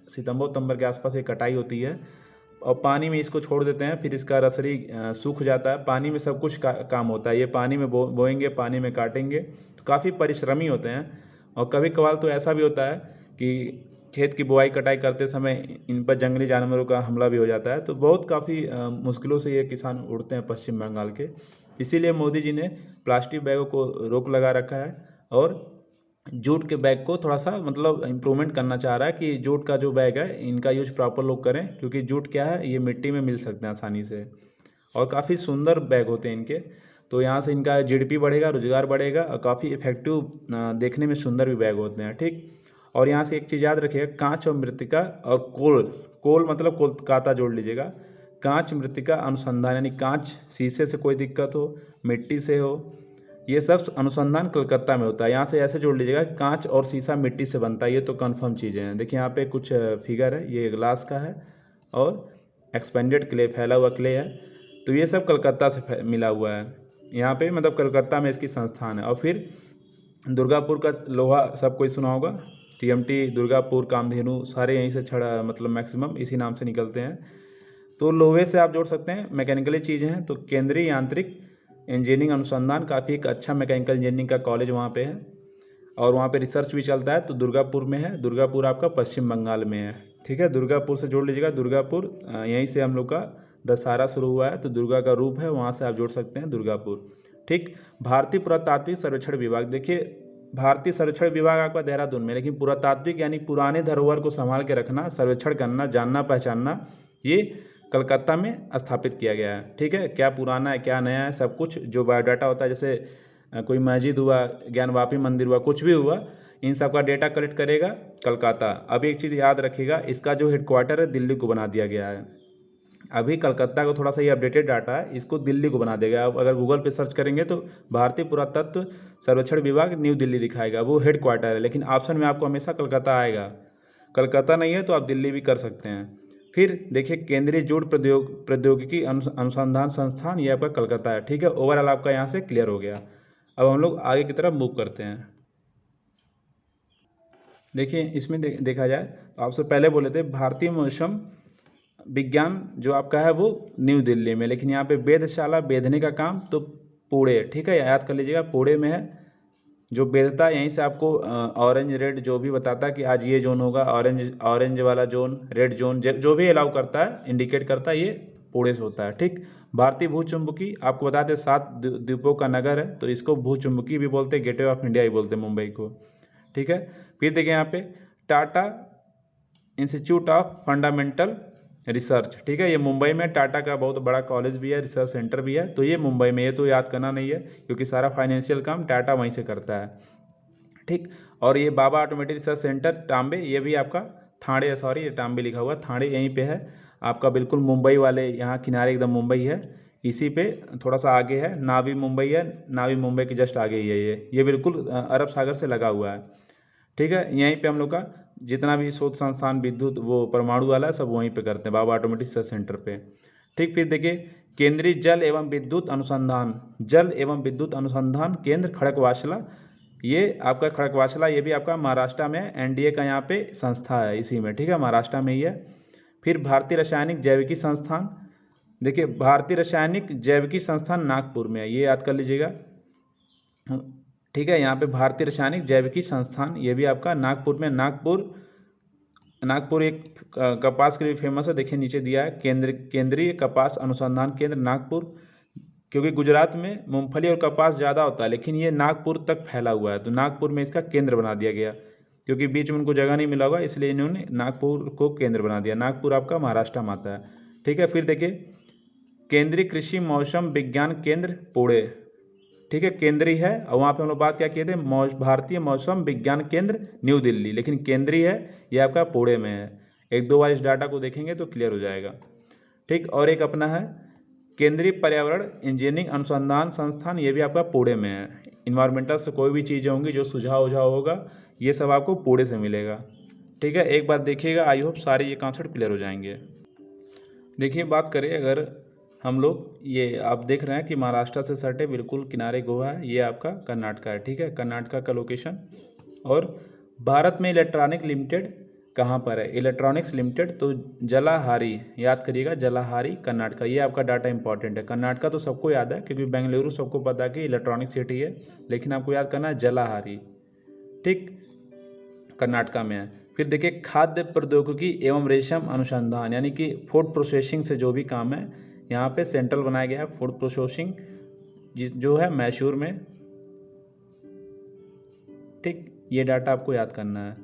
सितंबर के आसपास ये कटाई होती है और पानी में इसको छोड़ देते हैं। फिर इसका रसरी सूख जाता है। पानी में सब कुछ काम होता है। ये पानी में बोएंगे, पानी में काटेंगे, तो काफ़ी परिश्रमी होते हैं। और कभी कभार तो ऐसा भी होता है कि खेत की बुआई कटाई करते समय इन पर जंगली जानवरों का हमला भी हो जाता है। तो बहुत काफ़ी मुश्किलों से ये किसान उड़ते हैं पश्चिम बंगाल के। इसीलिए मोदी जी ने प्लास्टिक बैगों को रोक लगा रखा है और जूट के बैग को थोड़ा सा मतलब इम्प्रूवमेंट करना चाह रहा है कि जूट का जो बैग है इनका यूज प्रॉपर लोग करें, क्योंकि जूट क्या है, ये मिट्टी में मिल सकते हैं आसानी से और काफ़ी सुंदर बैग होते हैं इनके। तो यहाँ से इनका जीडीपी बढ़ेगा, रोजगार बढ़ेगा और काफ़ी इफेक्टिव, देखने में सुंदर भी बैग होते हैं। ठीक, और यहाँ से एक चीज़ याद रखिएगा, कांच और मृत्तिका और कोल, कोल मतलब कोलकाता जोड़ लीजिएगा। कांच मृत्तिका अनुसंधान, यानी कांच शीशे से कोई दिक्कत हो, मिट्टी से हो, ये सब अनुसंधान कलकत्ता में होता है। यहाँ से ऐसे जोड़ लीजिएगा, कांच और शीशा मिट्टी से बनता है, ये तो कंफर्म चीज़ें हैं। देखिए यहाँ पे कुछ फिगर है, ये ग्लास का है और एक्सपेंडेड क्ले, फैला हुआ क्ले है। तो ये सब कलकत्ता से मिला हुआ है यहाँ पे, मतलब कलकत्ता में इसकी संस्थान है। और फिर दुर्गापुर का लोहा सब कोई सुना होगा, टीएमटी, दुर्गापुर, कामधेनु, सारे यहीं से छड़ा, मतलब मैक्सिमम इसी नाम से निकलते हैं। तो लोहे से आप जोड़ सकते हैं, मैकेनिकली चीज़ें हैं। तो केंद्रीय यांत्रिक इंजीनियरिंग अनुसंधान, काफ़ी एक अच्छा मैकेनिकल इंजीनियरिंग का कॉलेज वहाँ पे है और वहाँ पे रिसर्च भी चलता है। तो दुर्गापुर में है, दुर्गापुर आपका पश्चिम बंगाल में है। ठीक है, दुर्गापुर से जोड़ लीजिएगा। दुर्गापुर यहीं से हम लोग का दशहरा शुरू हुआ है, तो दुर्गा का रूप है, वहाँ से आप जोड़ सकते हैं दुर्गापुर। ठीक, भारतीय पुरातात्विक सर्वेक्षण विभाग, देखिए भारतीय सर्वेक्षण विभाग आपका देहरादून में, लेकिन पुरातात्विक यानी पुराने धरोहर को संभाल के रखना, सर्वेक्षण करना, जानना पहचानना, ये कलकत्ता में स्थापित किया गया है। ठीक है, क्या पुराना है क्या नया है, सब कुछ जो बायोडाटा होता है, जैसे कोई मस्जिद हुआ, ज्ञानवापी मंदिर हुआ, कुछ भी हुआ, इन सब का डेटा कलेक्ट करेगा कलकत्ता। अब एक चीज़ याद रखिएगा, इसका जो हेडक्वार्टर है दिल्ली को बना दिया गया है। अभी कलकत्ता को थोड़ा सा ये अपडेटेड डाटा है, इसको दिल्ली को बना देगा। अब अगर गूगल पे सर्च करेंगे तो भारतीय पुरातत्व सर्वेक्षण विभाग न्यू दिल्ली दिखाएगा, वो हेड क्वार्टर है, लेकिन ऑप्शन में आपको हमेशा कलकत्ता आएगा। कलकत्ता नहीं है तो आप दिल्ली भी कर सकते हैं। फिर देखिए केंद्रीय जूट प्रौद्योगिकी अनुसंधान संस्थान, ये आपका कलकत्ता है। ठीक है, ओवरऑल आपका यहाँ से क्लियर हो गया। अब हम लोग आगे की तरफ मूव करते हैं। देखिए इसमें देखा जाए तो आपसे पहले बोले थे भारतीय मौसम विज्ञान जो आपका है वो न्यू दिल्ली में, लेकिन यहाँ पे वेधशाला, वेधने का काम तो पुणे। ठीक है, याद कर लीजिएगा, पुणे में है। जो वेधता है यहीं से आपको ऑरेंज रेड जो भी बताता है कि आज ये जोन होगा, ऑरेंज वाला जोन, रेड जोन, जो भी अलाउ करता है, इंडिकेट करता है, ये पुणे से होता है। ठीक, भारतीय भूचुंबकी आपको बता दें 7 द्वीपों का नगर है, तो इसको भूचुंबकी भी बोलते हैं, गेटवे ऑफ इंडिया भी बोलते हैं मुंबई को। ठीक है, फिर देखिए यहाँ पे Tata institute of fundamental research. ठीक है, ये मुंबई में टाटा का बहुत बड़ा कॉलेज भी है, रिसर्च सेंटर भी है, तो ये मुंबई में, ये तो याद करना नहीं है क्योंकि सारा फाइनेंशियल काम टाटा वहीं से करता है। ठीक, और ये बाबा ऑटोमेटिक रिसर्च सेंटर टाम्बे, ये भी आपका थाने, सॉरी ये टाम्बे लिखा हुआ, थाने यहीं पे है आपका, बिल्कुल मुंबई वाले यहाँ किनारे एकदम मुंबई है। इसी पे थोड़ा सा आगे है नावी मुंबई है, नावी मुंबई के जस्ट आगे ही है ये बिल्कुल अरब सागर से लगा हुआ है। ठीक है, यहीं पे हम लोग का जितना भी शोध संस्थान, विद्युत, वो परमाणु वाला है, सब वहीं पे करते हैं, बाबा ऑटोमेटिक रिसर्च सेंटर पे। ठीक, फिर देखिए केंद्रीय जल एवं विद्युत अनुसंधान, जल एवं विद्युत अनुसंधान केंद्र खड़कवासला, ये आपका खड़कवासला, ये भी आपका महाराष्ट्र में, एनडीए का यहाँ पे संस्था है इसी में। ठीक है, महाराष्ट्र में ही है। फिर भारतीय रासायनिक जैविकी संस्थान, देखिए भारतीय रासायनिक जैविकी संस्थान नागपुर में है, ये याद कर लीजिएगा। ठीक है, यहाँ पे भारतीय रासायनिक जैविकी संस्थान, ये भी आपका नागपुर में, नागपुर एक कपास के लिए फेमस है। देखिए नीचे दिया है केंद्रीय कपास अनुसंधान केंद्र नागपुर, क्योंकि गुजरात में मूंगफली और कपास ज़्यादा होता है, लेकिन ये नागपुर तक फैला हुआ है, तो नागपुर में इसका केंद्र बना दिया गया। क्योंकि बीच में उनको जगह नहीं मिला होगा, इसलिए इन्होंने नागपुर को केंद्र बना दिया। नागपुर आपका महाराष्ट्र में आता है, ठीक है। फिर देखिए केंद्रीय कृषि मौसम विज्ञान केंद्र पुणे, ठीक है, केंद्रीय है। और वहाँ पे हम लोग बात क्या किए थे, भारतीय मौसम विज्ञान केंद्र न्यू दिल्ली, लेकिन केंद्रीय है ये आपका पुणे में है। एक दो बार इस डाटा को देखेंगे तो क्लियर हो जाएगा, ठीक। और एक अपना है केंद्रीय पर्यावरण इंजीनियरिंग अनुसंधान संस्थान, ये भी आपका पुणे में है। इन्वायरमेंटल से कोई भी चीज़ें होंगी जो सुझाव उझाव होगा ये सब आपको पुणे से मिलेगा, ठीक है। एक बार देखिएगा, आई होप सारे ये कॉन्सेप्ट क्लियर हो जाएंगे। देखिए बात करें अगर हम लोग, ये आप देख रहे हैं कि महाराष्ट्र से सटे बिल्कुल किनारे गोवा है, ये आपका कर्नाटका है, ठीक है, कर्नाटका का लोकेशन। और भारत में इलेक्ट्रॉनिक लिमिटेड कहाँ पर है, इलेक्ट्रॉनिक्स लिमिटेड तो जलाहारी, याद करिएगा जलाहारी कर्नाटका, ये आपका डाटा इंपॉर्टेंट है। कर्नाटका तो सबको याद है क्योंकि बेंगलुरु सबको पता है कि इलेक्ट्रॉनिक सिटी है, लेकिन आपको याद करना है जलाहारी, ठीक, कर्नाटका में है। फिर देखिए खाद्य प्रौद्योगिकी एवं रेशम अनुसंधान, यानी कि फूड प्रोसेसिंग से जो भी काम है यहाँ पे सेंट्रल बनाया गया है फूड प्रोसेसिंग जो है मैसूर में, ठीक, ये डाटा आपको याद करना है।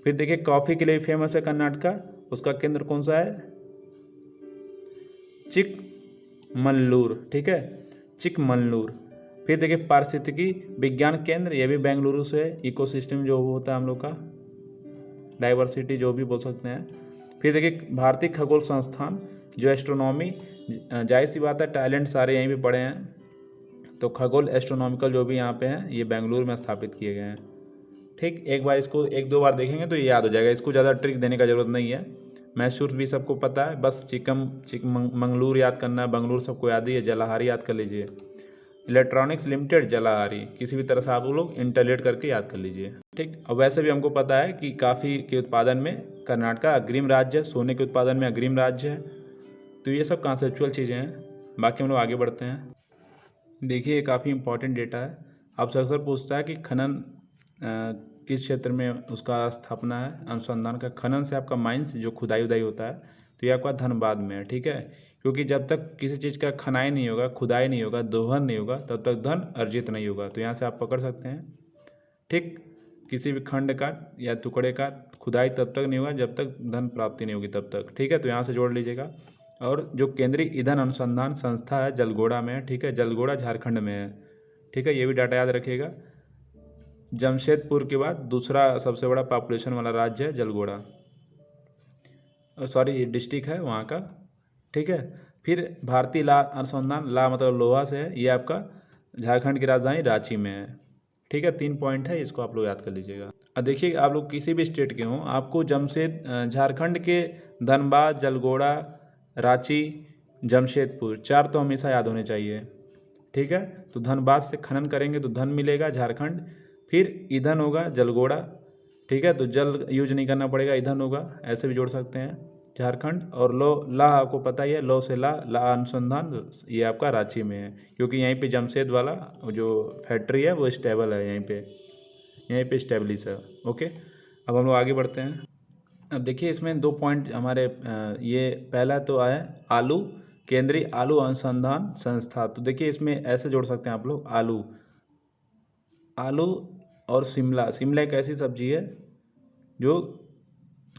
फिर देखिए कॉफ़ी के लिए फेमस है कर्नाटका, उसका केंद्र कौन सा है, चिकमंगलुरु, ठीक है, चिकमंगलुरु। फिर देखिए पारिस्थितिकी विज्ञान केंद्र, ये भी बेंगलुरु से है, इकोसिस्टम जो होता है हम लोग का, डाइवर्सिटी जो भी बोल सकते हैं। फिर देखिए भारतीय खगोल संस्थान जो एस्ट्रोनॉमी, जाहिर सी बात है टैलेंट सारे यहीं पे पढ़े हैं, तो खगोल एस्ट्रोनॉमिकल जो भी यहाँ पे हैं ये बेंगलुरु में स्थापित किए गए हैं, ठीक। एक बार इसको एक दो बार देखेंगे तो ये याद हो जाएगा, इसको ज़्यादा ट्रिक देने का ज़रूरत नहीं है। मैसूर भी सबको पता है, बस चिकमंगलुरु याद करना है, बेंगलुरु सबको याद ही है, जलाहारी याद कर लीजिए। इलेक्ट्रॉनिक्स लिमिटेड जलाहारी, किसी भी तरह से आप लोग इंटरलेट करके याद कर लीजिए, ठीक। और वैसे भी हमको पता है कि काफ़ी के उत्पादन में कर्नाटका अग्रिम राज्य है, सोने के उत्पादन में अग्रिम राज्य है। तो ये सब कॉन्सेप्चुअल चीज़ें हैं, बाकी हम लोग आगे बढ़ते हैं। देखिए ये काफ़ी इंपॉर्टेंट डेटा है, आपसे अक्सर पूछता है कि खनन किस क्षेत्र में उसका स्थापना है, अनुसंधान का, खनन से आपका माइंस जो खुदाई उदाई होता है, तो ये आपका धनबाद में है, ठीक है। क्योंकि जब तक किसी चीज़ का खनाई नहीं होगा, खुदाई नहीं होगा, दोहन नहीं होगा, तब तक धन अर्जित नहीं होगा। तो यहाँ से आप पकड़ सकते हैं, ठीक, किसी भी खंड का या टुकड़े का खुदाई तब तक नहीं होगा जब तक धन प्राप्ति नहीं होगी तब तक, ठीक है। तो यहाँ से जोड़ लीजिएगा। और जो केंद्रीय ईंधन अनुसंधान संस्था है जलगोड़ा में है, ठीक है, जलगोड़ा झारखंड में है, ठीक है, ये भी डाटा याद रखिएगा। जमशेदपुर के बाद दूसरा सबसे बड़ा पॉपुलेशन वाला राज्य है जलगोड़ा, सॉरी डिस्ट्रिक्ट है वहाँ का, ठीक है। फिर भारतीय ला अनुसंधान, ला मतलब लोहा से है, ये आपका झारखंड की राजधानी रांची में है, ठीक है। 3 पॉइंट है, इसको आप लोग याद कर लीजिएगा। अब देखिए आप लोग किसी भी स्टेट के हों, आपको झारखंड के धनबाद, जलगोड़ा, रांची, जमशेदपुर 4 तो हमेशा याद होने चाहिए, ठीक है। तो धनबाद से खनन करेंगे तो धन मिलेगा झारखंड, फिर ईंधन होगा जलगोड़ा, ठीक है, तो जल यूज नहीं करना पड़ेगा, ईंधन होगा, ऐसे भी जोड़ सकते हैं झारखंड। और ला आपको पता ही है, लो से ला अनुसंधान, ये आपका रांची में है, क्योंकि यहीं पे जमशेद वाला जो फैक्ट्री है वो स्टेबल है, यहीं पे स्टेब्लिश है, ओके। अब हम लोग आगे बढ़ते हैं। अब देखिए इसमें 2 पॉइंट हमारे, ये पहला तो आया आलू, केंद्रीय आलू अनुसंधान संस्था, तो देखिए इसमें ऐसे जोड़ सकते हैं आप लोग, आलू और शिमला एक ऐसी सब्जी है जो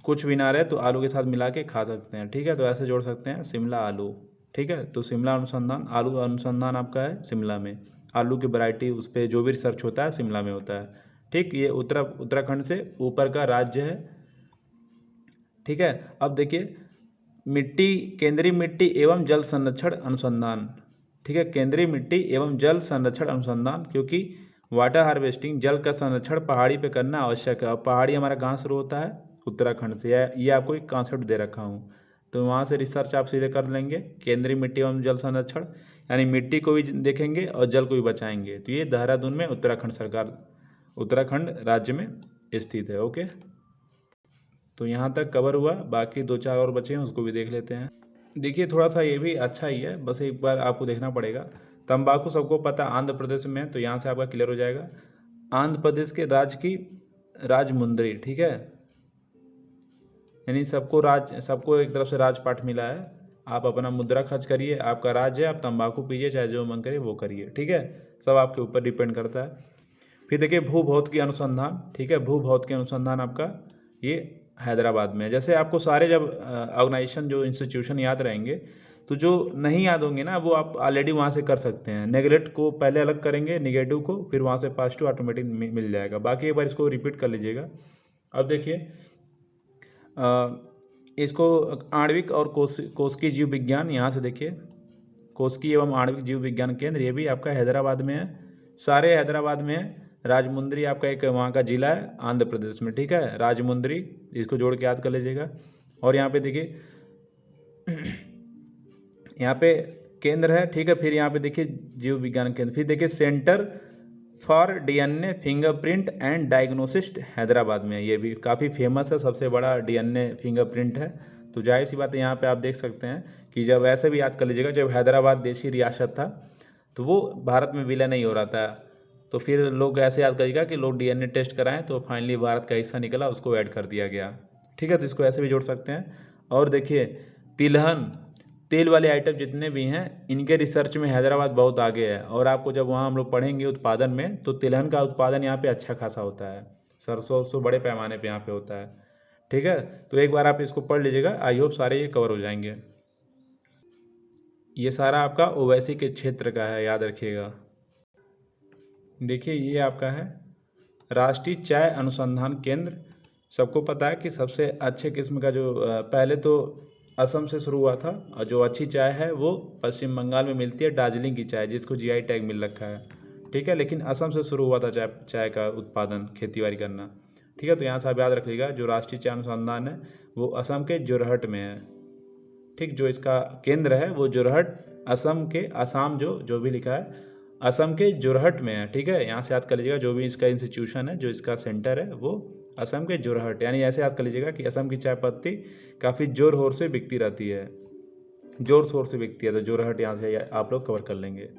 कुछ भी ना रहे तो आलू के साथ मिला के खा सकते हैं, ठीक है। तो ऐसे जोड़ सकते हैं शिमला आलू, ठीक है। तो शिमला अनुसंधान, आलू अनुसंधान आपका है शिमला में, आलू की वैरायटी उस पर जो भी रिसर्च होता है शिमला में होता है, ठीक। ये उत्तराखंड से ऊपर का राज्य है, ठीक है। अब देखिए केंद्रीय मिट्टी एवं जल संरक्षण अनुसंधान, ठीक है, केंद्रीय मिट्टी एवं जल संरक्षण अनुसंधान, क्योंकि वाटर हार्वेस्टिंग, जल का संरक्षण पहाड़ी पे करना आवश्यक है। और पहाड़ी हमारा कहाँ शुरू होता है, उत्तराखंड से, ये आपको एक कॉन्सेप्ट दे रखा हूँ, तो वहाँ से रिसर्च आप सीधे कर लेंगे। केंद्रीय मिट्टी एवं जल संरक्षण यानी मिट्टी को भी देखेंगे और जल को भी बचाएंगे, तो ये देहरादून में उत्तराखंड राज्य में स्थित है, ओके। तो यहाँ तक कवर हुआ, बाकी 2-4 और बचे हैं उसको भी देख लेते हैं। देखिए थोड़ा सा ये भी अच्छा ही है, बस एक बार आपको देखना पड़ेगा। तंबाकू सबको पता आंध्र प्रदेश में, तो यहाँ से आपका क्लियर हो जाएगा। आंध्र प्रदेश के राज्य की राजमुंद्री, ठीक है, यानी सबको एक तरफ से राजपाट मिला है, आप अपना मुद्रा खर्च करिए, आपका राज्य है, आप तंबाकू पीजिए, चाहे जो मन करे वो करिए, ठीक है, सब आपके ऊपर डिपेंड करता है। फिर देखिए भूभौतिकी अनुसंधान, ठीक है, भूभौतिकी अनुसंधान आपका ये हैदराबाद में है। जैसे आपको सारे जब ऑर्गेनाइजेशन जो इंस्टीट्यूशन याद रहेंगे तो जो नहीं याद होंगे ना वो आप ऑलरेडी वहाँ से कर सकते हैं। नेगलेक्ट को पहले अलग करेंगे, निगेटिव को, फिर वहाँ से पॉजिटिव ऑटोमेटिक मिल जाएगा। बाकी एक बार इसको रिपीट कर लीजिएगा। अब देखिए इसको आणविक और कोशिकीय जीव विज्ञान, यहाँ से देखिए कोशिकीय एवं आणविक जीव विज्ञान केंद्र, ये भी आपका हैदराबाद में है। सारे हैदराबाद में है। राजमुंद्री आपका एक वहाँ का जिला है आंध्र प्रदेश में, ठीक है, राजमुंद्री, इसको जोड़ के याद कर लीजिएगा। और यहाँ पे देखिए यहाँ पे केंद्र है, ठीक है। फिर यहाँ पे देखिए जीव विज्ञान केंद्र, फिर देखिए centre for DNA fingerprint and diagnostics Hyderabad में है। ये भी काफ़ी फेमस है, सबसे बड़ा डीएनए फिंगरप्रिंट है। तो जाहिर सी बात है यहाँ पे आप देख सकते हैं कि जब ऐसे भी याद कर लीजिएगा, जब हैदराबाद देशी रियासत था तो वो भारत में विलय नहीं हो रहा था, तो फिर लोग ऐसे याद करिएगा कि लोग डीएनए टेस्ट कराएं तो फाइनली भारत का हिस्सा निकला, उसको ऐड कर दिया गया, ठीक है। तो इसको ऐसे भी जोड़ सकते हैं। और देखिए तिलहन, तेल वाले आइटम जितने भी हैं इनके रिसर्च में हैदराबाद बहुत आगे है। और आपको जब वहाँ हम लोग पढ़ेंगे उत्पादन में, तो तिलहन का उत्पादन यहाँ पे अच्छा खासा होता है। सरसों बड़े पैमाने पे यहाँ पे होता है, ठीक है। तो एक बार आप इसको पढ़ लीजिएगा, आई होप सारे ये कवर हो जाएंगे। ये सारा आपका ओवैसी के क्षेत्र का है, याद रखिएगा। देखिए ये आपका है राष्ट्रीय चाय अनुसंधान केंद्र। सबको पता है कि सबसे अच्छे किस्म का जो पहले तो असम से शुरू हुआ था, और जो अच्छी चाय है वो पश्चिम बंगाल में मिलती है, दार्जिलिंग की चाय, जिसको जीआई टैग मिल रखा है, ठीक है। लेकिन असम से शुरू हुआ था चाय का उत्पादन, खेतीबाड़ी करना, ठीक है। तो यहाँ से आप याद रखिएगा, जो राष्ट्रीय चाय अनुसंधान है वो असम के जोरहट में है, ठीक। जो इसका केंद्र है वो जोरहट, असम के, आसाम जो भी लिखा है असम के जोरहट में है, ठीक है। यहाँ से याद कर लीजिएगा, जो भी इसका इंस्टीट्यूशन है, जो इसका सेंटर है वो असम के जोरहट, यानी ऐसे याद कर लीजिएगा कि असम की चाय पत्ती काफ़ी जोर शोर से बिकती रहती है, जोर शोर से बिकती है, तो जोरहट यहाँ से आप लोग कवर कर लेंगे।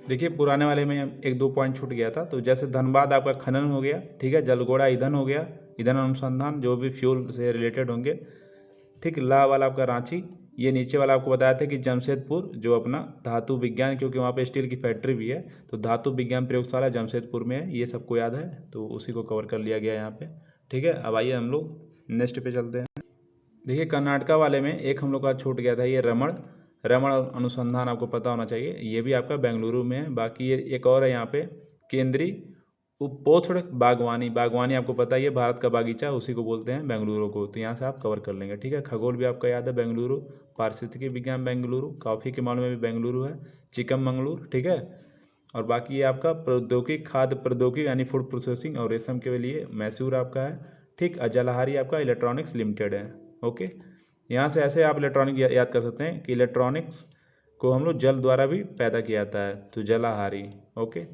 देखिए पुराने वाले में एक दो पॉइंट छूट गया था, तो जैसे धनबाद आपका खनन हो गया, ठीक है, जलगोड़ा ईंधन हो गया, ईंधन अनुसंधान जो भी फ्यूल से रिलेटेड होंगे, ठीक। ला वाला आपका रांची, ये नीचे वाला आपको बताया था कि जमशेदपुर जो अपना धातु विज्ञान, क्योंकि वहाँ पे स्टील की फैक्ट्री भी है, तो धातु विज्ञान प्रयोगशाला जमशेदपुर में है, ये सबको याद है, तो उसी को कवर कर लिया गया यहाँ पे, ठीक है। अब आइए हम लोग नेक्स्ट पे चलते हैं। देखिए कर्नाटका वाले में एक हम लोग का छूट गया था, ये रमण अनुसंधान, आपको पता होना चाहिए, ये भी आपका बेंगलुरु में है। बाकी ये एक और है यहाँ पे केंद्रीय उपोष्ण बागवानी आपको पता ही है, भारत का बागीचा, उसी को बोलते हैं बेंगलुरु को, तो यहाँ से आप कवर कर लेंगे, ठीक है। खगोल भी आपका याद है बेंगलुरु, पारिस्थितिकी विज्ञान बेंगलुरु, कॉफ़ी के मामले में भी बेंगलुरु है, चिकमंगलुरु, ठीक है। और बाकी ये आपका प्रौद्योगिकी, खाद्य प्रौद्योगिकी यानी फूड प्रोसेसिंग और रेशम के लिए मैसूर आपका है, ठीक। जलाहारी आपका इलेक्ट्रॉनिक्स लिमिटेड है, ओके। यहाँ से ऐसे आप इलेक्ट्रॉनिक याद कर सकते हैं कि इलेक्ट्रॉनिक्स को हम लोग जल द्वारा भी पैदा किया जाता है, तो जलाहारी, ओके।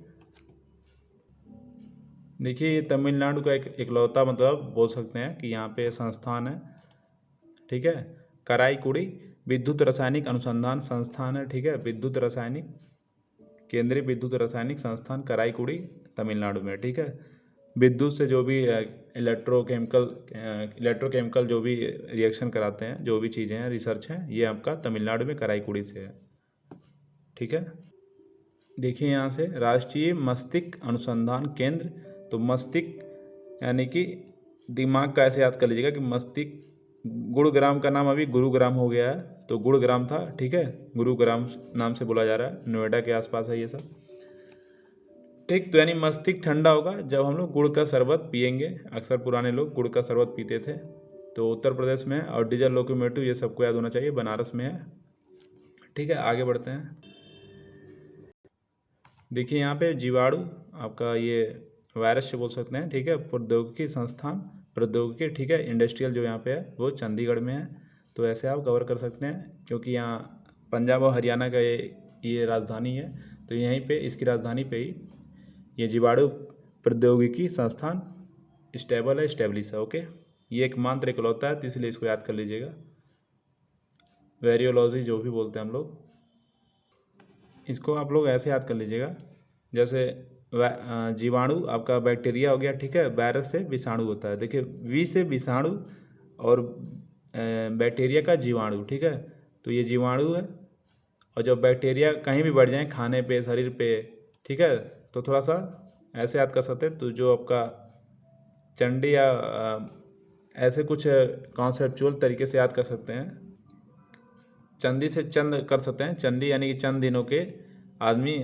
देखिए ये तमिलनाडु का एक इकलौता मतलब बोल सकते हैं कि यहाँ पे संस्थान है, ठीक है, कराईकुड़ी विद्युत रासायनिक अनुसंधान संस्थान है, ठीक है, विद्युत रासायनिक, केंद्रीय विद्युत रासायनिक संस्थान कराईकुड़ी तमिलनाडु में, ठीक है। विद्युत से जो भी इलेक्ट्रोकेमिकल जो भी रिएक्शन कराते हैं, जो भी चीज़ें हैं, रिसर्च हैं, ये आपका तमिलनाडु में कराईकुड़ी से है, ठीक है। देखिए यहाँ से राष्ट्रीय मस्तिष्क अनुसंधान केंद्र, तो मस्तिष्क यानी कि दिमाग का ऐसे याद कर लीजिएगा कि मस्तिष्क, गुरुग्राम का नाम अभी गुरुग्राम हो गया है, तो गुरुग्राम था, ठीक है, गुरुग्राम नाम से बोला जा रहा है, नोएडा के आसपास है ये सब, ठीक। तो यानी मस्तिष्क ठंडा होगा जब हम लोग गुड़ का शरबत पियेंगे, अक्सर पुराने लोग गुड़ का शरबत पीते थे, तो उत्तर प्रदेश में है। और डीजल लोकोमोटिव ये सबको याद होना चाहिए, बनारस में है, ठीक है। आगे बढ़ते हैं। देखिए यहाँ पे जीवाणु आपका ये वायरस से बोल सकते हैं, ठीक है, प्रौद्योगिकी संस्थान प्रौद्योगिकी, ठीक है, इंडस्ट्रियल जो यहाँ पे है वो चंडीगढ़ में है, तो ऐसे आप कवर कर सकते हैं, क्योंकि यहाँ पंजाब और हरियाणा का ये राजधानी है, तो यहीं पे इसकी राजधानी पे ही ये जीवाणु प्रौद्योगिकी संस्थान स्टेबल है, स्टेब्लिश है, ओके। ये एक मात्र इकलौता है, तो इसलिए इसको याद कर लीजिएगा, वेरियोलॉजी जो भी बोलते हैं हम लोग, इसको आप लोग ऐसे याद कर लीजिएगा, जैसे जीवाणु आपका बैक्टीरिया हो गया, ठीक है, वायरस से विषाणु होता है, देखिए वी से विषाणु और बैक्टीरिया का जीवाणु, ठीक है, तो ये जीवाणु है। और जब बैक्टीरिया कहीं भी बढ़ जाए, खाने पे, शरीर पे, ठीक है, तो थोड़ा सा ऐसे याद कर सकते हैं। तो जो आपका चंडी या ऐसे कुछ कॉन्सेप्चुअल तरीके से याद कर सकते हैं। चंदी से चंद कर सकते हैं। चंदी यानी कि चंद दिनों के आदमी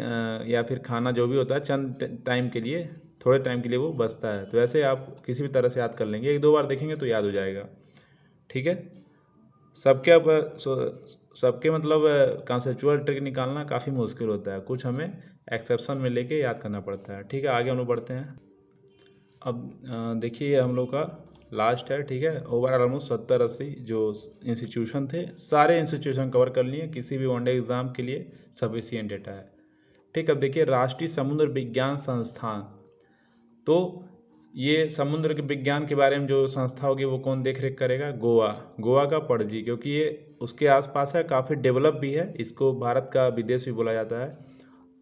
या फिर खाना जो भी होता है चंद टाइम के लिए, थोड़े टाइम के लिए वो बचता है। तो ऐसे आप किसी भी तरह से याद कर लेंगे, 1-2 बार देखेंगे तो याद हो जाएगा। ठीक है। सबके अब सबके मतलब कॉन्सेप्चुअल ट्रिक निकालना काफ़ी मुश्किल होता है, कुछ हमें एक्सेप्शन में लेके याद करना पड़ता है। ठीक है, आगे हम लोग बढ़ते हैं। अब देखिए ये हम लोग का लास्ट है। ठीक है, ओवरऑल ऑलमोस्ट 70-80 जो इंस्टीट्यूशन थे, सारे इंस्टीट्यूशन कवर कर लिए, किसी भी वनडे एग्ज़ाम के लिए सफिशिएंट डेटा है। ठीक, अब देखिए राष्ट्रीय समुद्र विज्ञान संस्थान, तो ये समुद्र के विज्ञान के बारे में जो संस्था होगी वो कौन देख रेख करेगा? गोवा का पणजी, क्योंकि ये उसके आसपास है, काफ़ी डेवलप भी है, इसको भारत का विदेश भी बोला जाता है।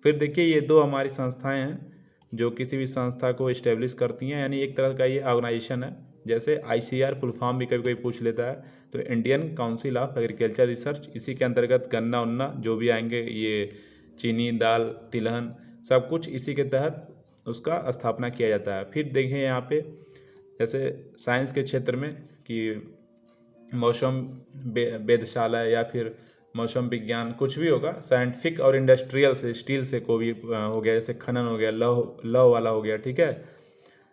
फिर देखिए ये 2 हमारी संस्थाएं हैं जो किसी भी संस्था को इस्टेब्लिश करती हैं, यानी एक तरह का ये ऑर्गेनाइजेशन है। जैसे ICR फुल फॉर्म भी कभी कभी पूछ लेता है, तो Indian council of agriculture research, इसी के अंतर्गत गन्ना उन्ना जो भी आएंगे, ये चीनी, दाल, तिलहन, सब कुछ इसी के तहत उसका स्थापना किया जाता है। फिर देखें यहाँ पे जैसे साइंस के क्षेत्र में कि मौसम वेधशाला या फिर मौसम विज्ञान कुछ भी होगा, साइंटिफिक और इंडस्ट्रियल से, स्टील से को भी हो गया, जैसे खनन हो गया, लौ वाला हो गया। ठीक है,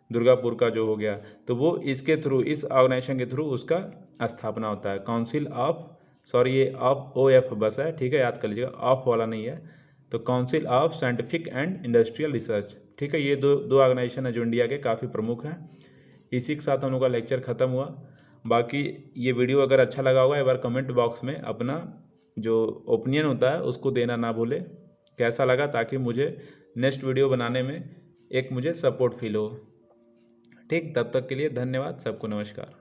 दुर्गापुर का जो हो गया, तो वो इसके थ्रू, इस ऑर्गेनाइजेशन के थ्रू उसका स्थापना होता है। काउंसिल ऑफ, सॉरी ये ऑफ OF बस है। ठीक है, याद कर लीजिएगा, ऑफ वाला नहीं है। तो council of scientific and industrial research. ठीक है, ये दो ऑर्गेनाइजेशन है जो इंडिया के काफ़ी प्रमुख हैं। इसी के साथ हम लोग का लेक्चर ख़त्म हुआ। बाकी ये वीडियो अगर अच्छा लगा होगा, एक बार कमेंट बॉक्स में अपना जो ओपिनियन होता है उसको देना ना भूले, कैसा लगा, ताकि मुझे नेक्स्ट वीडियो बनाने में एक मुझे सपोर्ट फील हो। ठीक, तब तक के लिए धन्यवाद, सबको नमस्कार।